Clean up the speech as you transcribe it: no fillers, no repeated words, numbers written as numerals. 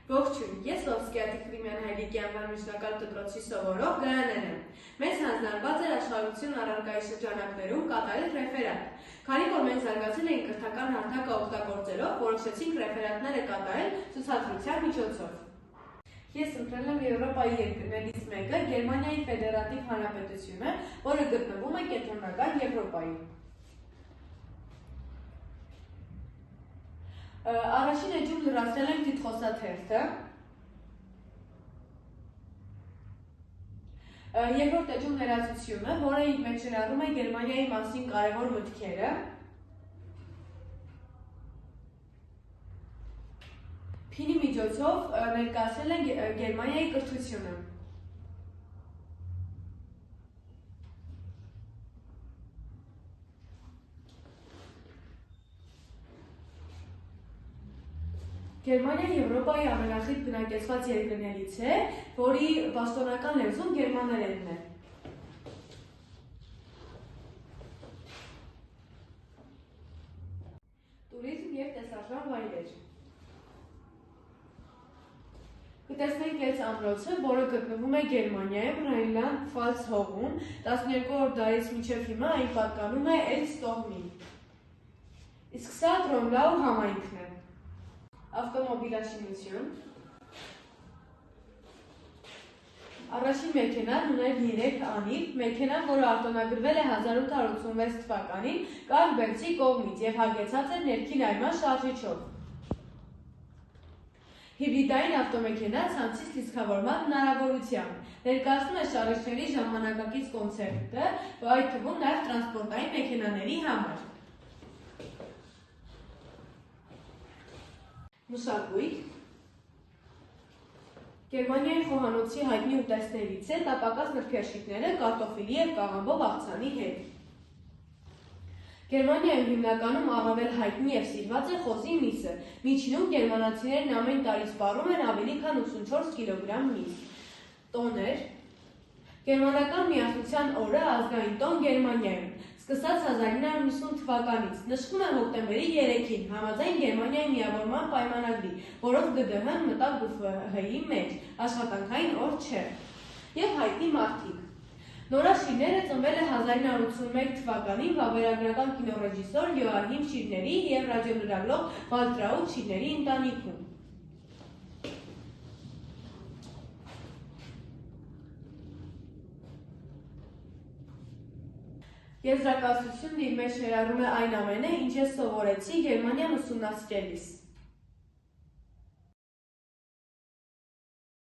Ողջույն, ես Լովսկիադի Ֆրիմյան Հայրիկի անվան միջնակարգ դպրոցի սովորող Գայանեն եմ։ Մեզ հանձնարարված էր աշխարհություն առարկայի շրջանակներում կատարել ռեֆերատ։ Քանի որ մենք զարգացել էինք կրթական հարթակը օգտագործելով, որոշեցինք ռեֆերատները կատարել ցուցադրության միջոցով։ Ես ընտրել եմ Եվրոպայի երկրներից մեկը Գերմանիայի Ֆեդերատիվ Հանրապետությունը, որը գտնվում է Կենտրոնական Եվրոպայում։ Առաջին էջում լրացրել ենք թիթխոսաթերթը, երկրորդ էջում ներածությունը, որը իր մեջ ներառում է Գերմանիայի մասին կարևոր մտքերը, փինի միջոցով ներկայացրել ենք Գերմանիայի կրթությունը։ Գերմանիան Եվրոպայի ամենախիտ բնակեցված երկրներից է, որի պաշտոնական լեզուն գերմաներենն է։ Տուրիզմ և տեսարժան վայրեր։ Կտեսնենք այս ամրոցը, որը գտնվում է Գերմանիայում Ռայնլանդ-Պֆալց հողում, 12-րդ դարից մինչև հիմա այն պատկանում է Էլստոհմին։ Իսկ սա Տրոմլաու համայնքն է։ Ավտոմոբիլաշինություն։ Առաջին մեքենան ուներ 3 անիվ, մեքենան, որը արտոնագրվել է 1886 թվականին Կարլ Բենցի կողմից և հագեցած էր ներքին այրման շարժիչով։ Հիբրիդային ավտոմեքենա ցանցից լիցքավորման հնարավորությամբ, ներկայացնում է շարժիչների ժամանակակից կոնցեպտը, այդ թվում նաև տրանսպորտային մեքենաների համար։ Մշակույթ։ Գերմանիայի խոհանոցի հայտնի ուտեստներից է տապակած նրբերշիկները կարտոֆիլի և կաղամբով աղցանի հետ։ Գերմանիայում հիմնականում առավել հայտնի և սիրված է խոզի միսը։ Միջինում գերմանացիներն ամեն տարի սպառում են ավելի քան 84 կիլոգրամ միս։ Տոներ։ Գերմանական միասնության օրը ազգային տոն Գերմանիայում, սկսած 1990 թվականից, նշվում է հոկտեմբերի 3-ին, համաձայն Գերմանիայի միավորման պայմանագրի, որով ԳԴՀ-ն մտավ ԳՖՀ-ի մեջ, աշխատանքային օր չէ, և հայտնի մարդիկ։ Նորա Շիրները ծնվել է 1981 թվականին վավերագրական կինոռեժիսոր Յոահիմ Շիրների և ռադիոլրագրող Վալտրաուտ Շիրների ընտանիքում։ Եզրակացությունն իր մեջ ներառում է այն ամենը, ինչ ես սովորեցի Գերմանիան ուսումնասիրելիս։